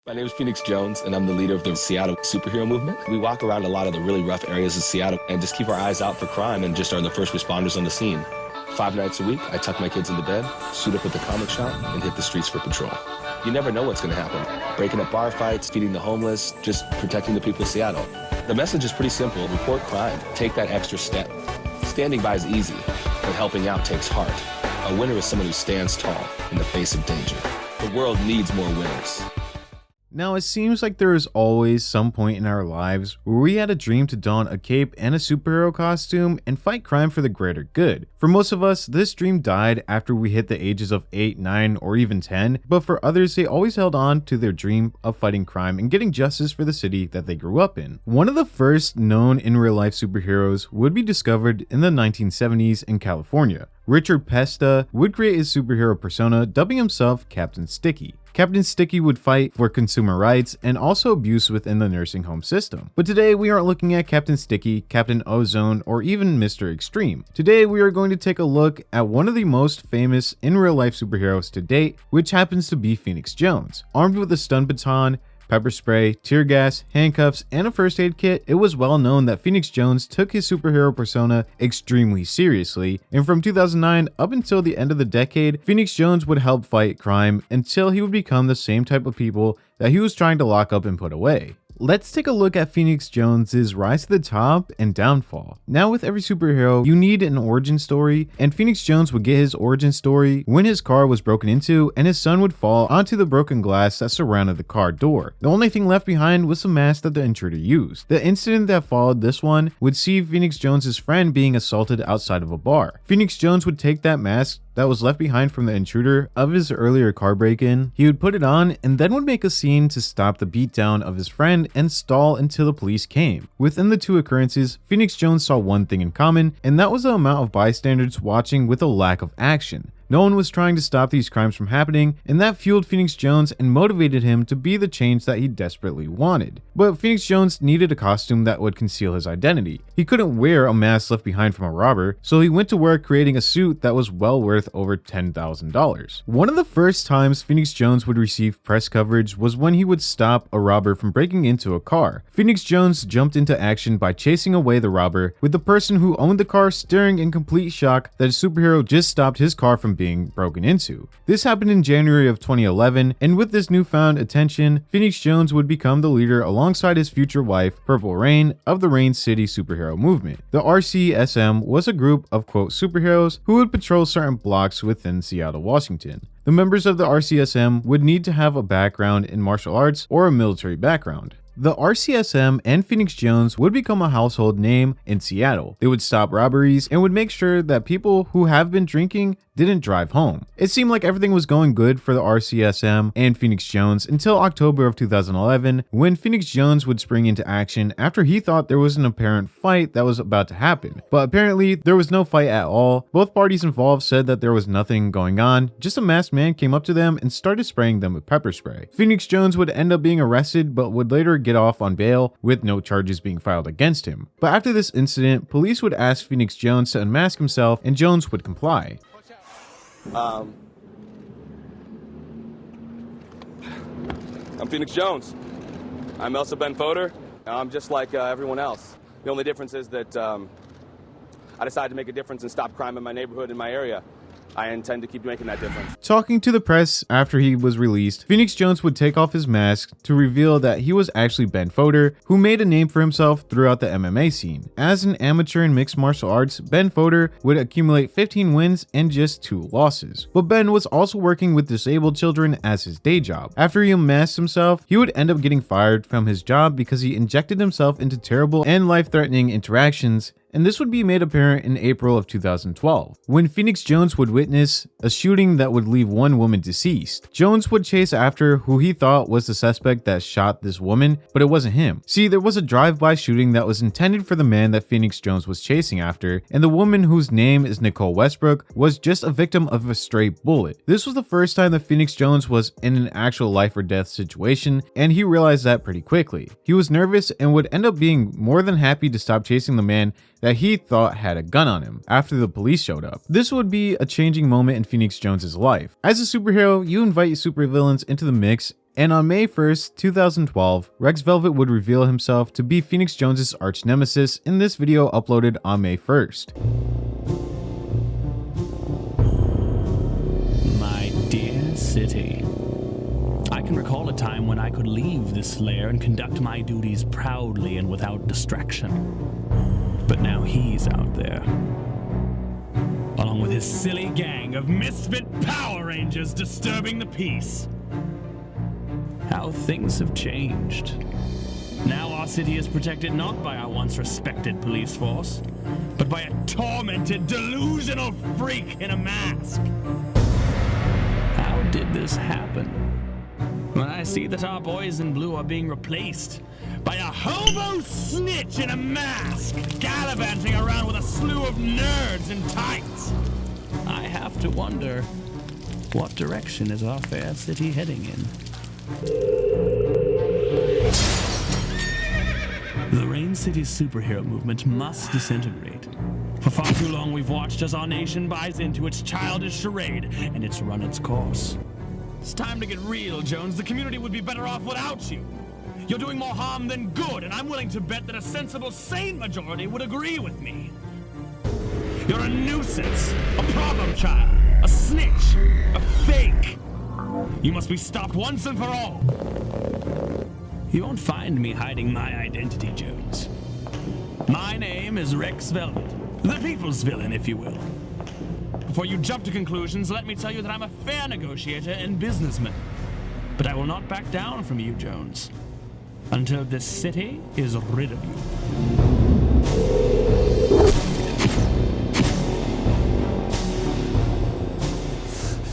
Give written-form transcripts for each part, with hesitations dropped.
My name is Phoenix Jones, and I'm the leader of the Seattle superhero movement. We walk around a lot of the really rough areas of Seattle and just keep our eyes out for crime and just are the first responders on the scene. 5 nights a week, I tuck my kids into bed, suit up at the comic shop, and hit the streets for patrol. You never know what's going to happen. Breaking up bar fights, feeding the homeless, just protecting the people of Seattle. The message is pretty simple. Report crime. Take that extra step. Standing by is easy, but helping out takes heart. A winner is someone who stands tall in the face of danger. The world needs more winners. Now, it seems like there is always some point in our lives where we had a dream to don a cape and a superhero costume and fight crime for the greater good. For most of us, this dream died after we hit the ages of 8, 9, or even 10, but for others, they always held on to their dream of fighting crime and getting justice for the city that they grew up in. One of the first known in real life superheroes would be discovered in the 1970s in California. Richard Pesta would create his superhero persona, dubbing himself Captain Sticky. Captain Sticky would fight for consumer rights and also abuse within the nursing home system. But today we aren't looking at Captain Sticky, Captain Ozone, or even Mr. Extreme. Today we are going to take a look at one of the most famous in real life superheroes to date, which happens to be Phoenix Jones. Armed with a stun baton, pepper spray, tear gas, handcuffs, and a first aid kit, it was well known that Phoenix Jones took his superhero persona extremely seriously, and from 2009 up until the end of the decade, Phoenix Jones would help fight crime until he would become the same type of people that he was trying to lock up and put away. Let's take a look at Phoenix Jones's rise to the top and downfall. Now, with every superhero, you need an origin story, and Phoenix Jones would get his origin story when his car was broken into and his son would fall onto the broken glass that surrounded the car door. The only thing left behind was the mask that the intruder used. The incident that followed this one would see Phoenix Jones's friend being assaulted outside of a bar. Phoenix Jones would take that mask that was left behind from the intruder of his earlier car break-in. He would put it on and then would make a scene to stop the beatdown of his friend and stall until the police came. Within the two occurrences, Phoenix Jones saw one thing in common, and that was the amount of bystanders watching with a lack of action. No one was trying to stop these crimes from happening, and that fueled Phoenix Jones and motivated him to be the change that he desperately wanted. But Phoenix Jones needed a costume that would conceal his identity. He couldn't wear a mask left behind from a robber, so he went to work creating a suit that was well worth over $10,000. One of the first times Phoenix Jones would receive press coverage was when he would stop a robber from breaking into a car. Phoenix Jones jumped into action by chasing away the robber, with the person who owned the car staring in complete shock that a superhero just stopped his car from being broken into. This happened in January of 2011, and with this newfound attention, Phoenix Jones would become the leader alongside his future wife, Purple Rain, of the Rain City superhero movement. The RCSM was a group of quote superheroes who would patrol certain blocks within Seattle, Washington. The members of the RCSM would need to have a background in martial arts or a military background. The RCSM and Phoenix Jones would become a household name in Seattle. They would stop robberies and would make sure that people who have been drinking didn't drive home. It seemed like everything was going good for the RCSM and Phoenix Jones until October of 2011, when Phoenix Jones would spring into action after he thought there was an apparent fight that was about to happen. But apparently there was no fight at all. Both parties involved said that there was nothing going on, just a masked man came up to them and started spraying them with pepper spray. Phoenix Jones would end up being arrested but would later get off on bail with no charges being filed against him. But after this incident, police would ask Phoenix Jones to unmask himself and Jones would comply. I'm Phoenix Jones. I'm Elsa Ben Foder. I'm just like everyone else. The only difference is that I decided to make a difference and stop crime in my neighborhood, in my area. I intend to keep making that difference. Talking to the press after he was released, Phoenix Jones would take off his mask to reveal that he was actually Ben Foder, who made a name for himself throughout the MMA scene. As an amateur in mixed martial arts, Ben Foder would accumulate 15 wins and just 2 losses. But Ben was also working with disabled children as his day job. After he unmasked himself, he would end up getting fired from his job because he injected himself into terrible and life-threatening interactions, and this would be made apparent in April of 2012, when Phoenix Jones would witness a shooting that would leave one woman deceased. Jones would chase after who he thought was the suspect that shot this woman, but it wasn't him. See, there was a drive-by shooting that was intended for the man that Phoenix Jones was chasing after, and the woman, whose name is Nicole Westbrook, was just a victim of a stray bullet. This was the first time that Phoenix Jones was in an actual life or death situation, and he realized that pretty quickly. He was nervous and would end up being more than happy to stop chasing the man that he thought had a gun on him after the police showed up. This would be a changing moment in Phoenix Jones's life. As a superhero, you invite supervillains into the mix And on May 1st, 2012, Rex Velvet would reveal himself to be Phoenix Jones' arch nemesis in this video uploaded on May 1st. My dear city, I can recall a time when I could leave this lair and conduct my duties proudly and without distraction. But now he's out there, along with his silly gang of misfit Power Rangers disturbing the peace. How things have changed. Now our city is protected not by our once respected police force, but by a tormented, delusional freak in a mask. How did this happen? When I see that our boys in blue are being replaced by a hobo snitch in a mask, gallivanting around with a slew of nerds in tights, I have to wonder, what direction is our fair city heading in? The Rain City superhero movement must disintegrate. For far too long we've watched as our nation buys into its childish charade, and it's run its course. It's time to get real, Jones. The community would be better off without you. You're doing more harm than good, and I'm willing to bet that a sensible, sane majority would agree with me. You're a nuisance, a problem child, a snitch, a fake. You must be stopped once and for all. You won't find me hiding my identity, Jones. My name is Rex Velvet, the people's villain, if you will. Before you jump to conclusions, let me tell you that I'm a fair negotiator and businessman. But I will not back down from you, Jones, until this city is rid of you.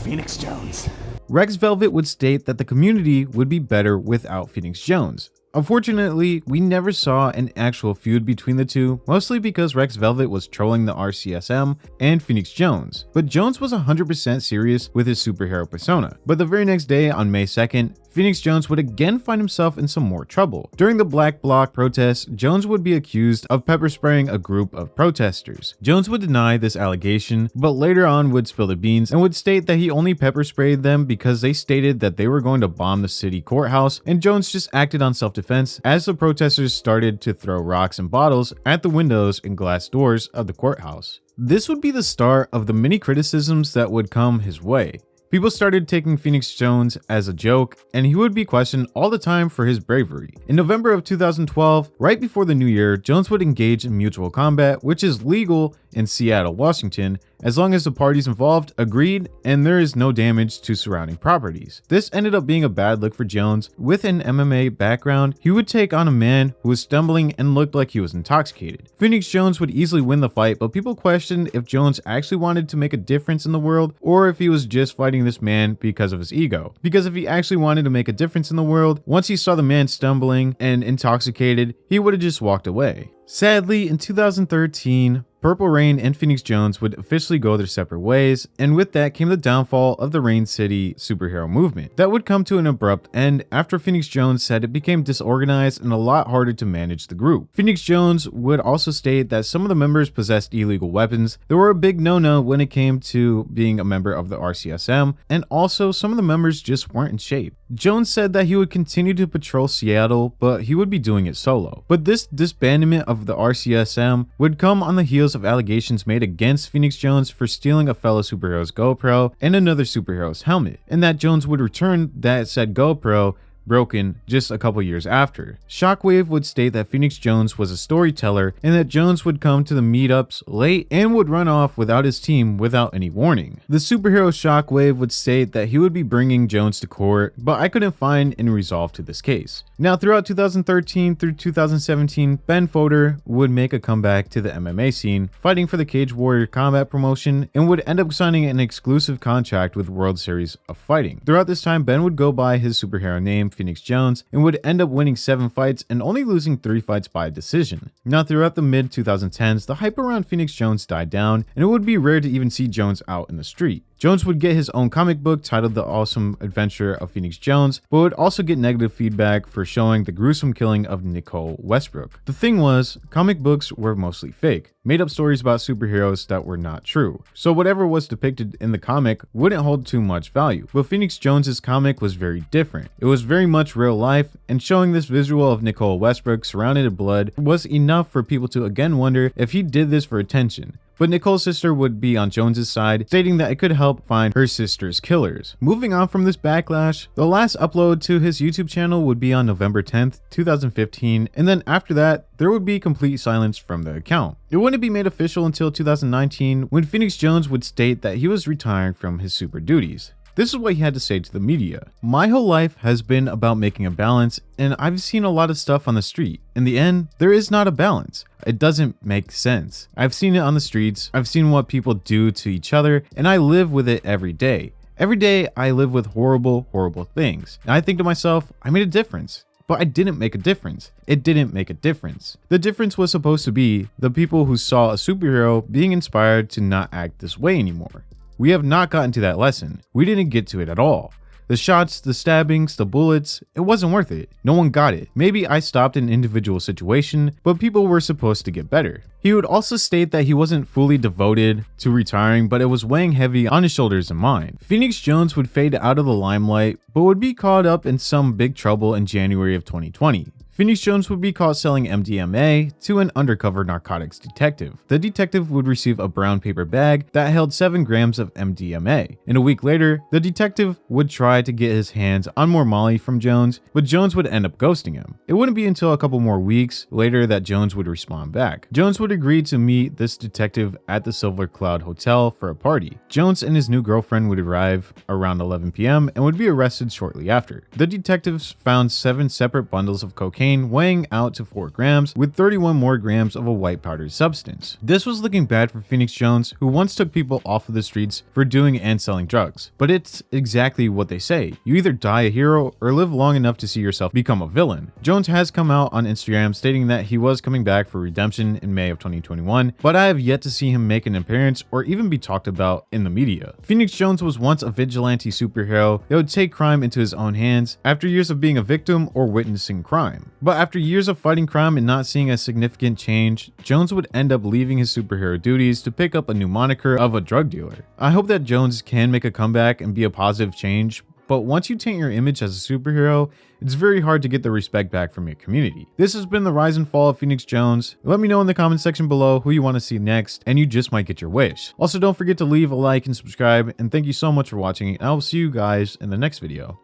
Phoenix Jones. Rex Velvet would state that the community would be better without Phoenix Jones. Unfortunately, we never saw an actual feud between the two, mostly because Rex Velvet was trolling the RCSM and Phoenix Jones. But Jones was 100% serious with his superhero persona. But the very next day, on May 2nd, Phoenix Jones would again find himself in some more trouble. During the Black Bloc protests, Jones would be accused of pepper spraying a group of protesters. Jones would deny this allegation, but later on would spill the beans and would state that he only pepper sprayed them because they stated that they were going to bomb the city courthouse, and Jones just acted on self-defense as the protesters started to throw rocks and bottles at the windows and glass doors of the courthouse. This would be the start of the many criticisms that would come his way. People started taking Phoenix Jones as a joke, and he would be questioned all the time for his bravery. In November of 2012, right before the new year, Jones would engage in mutual combat, which is legal in Seattle, Washington, as long as the parties involved agreed and there is no damage to surrounding properties. This ended up being a bad look for Jones. With an MMA background, he would take on a man who was stumbling and looked like he was intoxicated. Phoenix Jones would easily win the fight, but people questioned if Jones actually wanted to make a difference in the world or if he was just fighting this man because of his ego. Because if he actually wanted to make a difference in the world, once he saw the man stumbling and intoxicated, he would have just walked away. Sadly, in 2013, Purple Rain and Phoenix Jones would officially go their separate ways, and with that came the downfall of the Rain City superhero movement. That would come to an abrupt end after Phoenix Jones said it became disorganized and a lot harder to manage the group. Phoenix Jones would also state that some of the members possessed illegal weapons that were a big no-no when it came to being a member of the RCSM, and also some of the members just weren't in shape. Jones said that he would continue to patrol Seattle, but he would be doing it solo. But this disbandment of the RCSM would come on the heels of allegations made against Phoenix Jones for stealing a fellow superhero's GoPro and another superhero's helmet, and that Jones would return that said GoPro broken just a couple years after. Shockwave would state that Phoenix Jones was a storyteller and that Jones would come to the meetups late and would run off without his team without any warning. The superhero Shockwave would state that he would be bringing Jones to court, but I couldn't find any resolve to this case. Now, throughout 2013 through 2017, Ben Fodor would make a comeback to the MMA scene, fighting for the Cage Warrior Combat promotion, and would end up signing an exclusive contract with World Series of Fighting. Throughout this time, Ben would go by his superhero name, Phoenix Jones, and would end up winning 7 fights and only losing 3 fights by decision. Now, throughout the mid-2010s, the hype around Phoenix Jones died down, and it would be rare to even see Jones out in the street. Jones would get his own comic book titled The Awesome Adventure of Phoenix Jones, but would also get negative feedback for showing the gruesome killing of Nicole Westbrook. The thing was, comic books were mostly fake, made up stories about superheroes that were not true. So whatever was depicted in the comic wouldn't hold too much value. But Phoenix Jones's comic was very different. It was very much real life, and showing this visual of Nicole Westbrook surrounded in blood was enough for people to again wonder if he did this for attention. But Nicole's sister would be on Jones's side, stating that it could help find her sister's killers. Moving on from this backlash, the last upload to his YouTube channel would be on November 10th, 2015, and then after that, there would be complete silence from the account. It wouldn't be made official until 2019, when Phoenix Jones would state that he was retiring from his super duties. This is what he had to say to the media. "My whole life has been about making a balance, and I've seen a lot of stuff on the street. In the end, there is not a balance. It doesn't make sense. I've seen it on the streets, I've seen what people do to each other, and I live with it every day. Every day I live with horrible, horrible things. And I think to myself, I made a difference. But I didn't make a difference. It didn't make a difference. The difference was supposed to be the people who saw a superhero being inspired to not act this way anymore. We have not gotten to that lesson. We didn't get to it at all. The shots, the stabbings, the bullets, it wasn't worth it. No one got it. Maybe I stopped an individual situation, but people were supposed to get better." He would also state that he wasn't fully devoted to retiring, but it was weighing heavy on his shoulders and mind. Phoenix Jones would fade out of the limelight, but would be caught up in some big trouble in January of 2020. Phoenix Jones would be caught selling MDMA to an undercover narcotics detective. The detective would receive a brown paper bag that held 7 grams of MDMA. And a week later, the detective would try to get his hands on more Molly from Jones, but Jones would end up ghosting him. It wouldn't be until a couple more weeks later that Jones would respond back. Jones would agree to meet this detective at the Silver Cloud Hotel for a party. Jones and his new girlfriend would arrive around 11 p.m. and would be arrested shortly after. The detectives found 7 separate bundles of cocaine weighing out to 4 grams, with 31 more grams of a white powdered substance. This was looking bad for Phoenix Jones, who once took people off of the streets for doing and selling drugs. But it's exactly what they say. You either die a hero or live long enough to see yourself become a villain. Jones has come out on Instagram stating that he was coming back for redemption in May of 2021, but I have yet to see him make an appearance or even be talked about in the media. Phoenix Jones was once a vigilante superhero that would take crime into his own hands after years of being a victim or witnessing crime. But after years of fighting crime and not seeing a significant change, Jones would end up leaving his superhero duties to pick up a new moniker of a drug dealer. I hope that Jones can make a comeback and be a positive change, but once you taint your image as a superhero, it's very hard to get the respect back from your community. This has been the rise and fall of Phoenix Jones. Let me know in the comment section below who you want to see next, and you just might get your wish. Also, don't forget to leave a like and subscribe, and thank you so much for watching, and I will see you guys in the next video.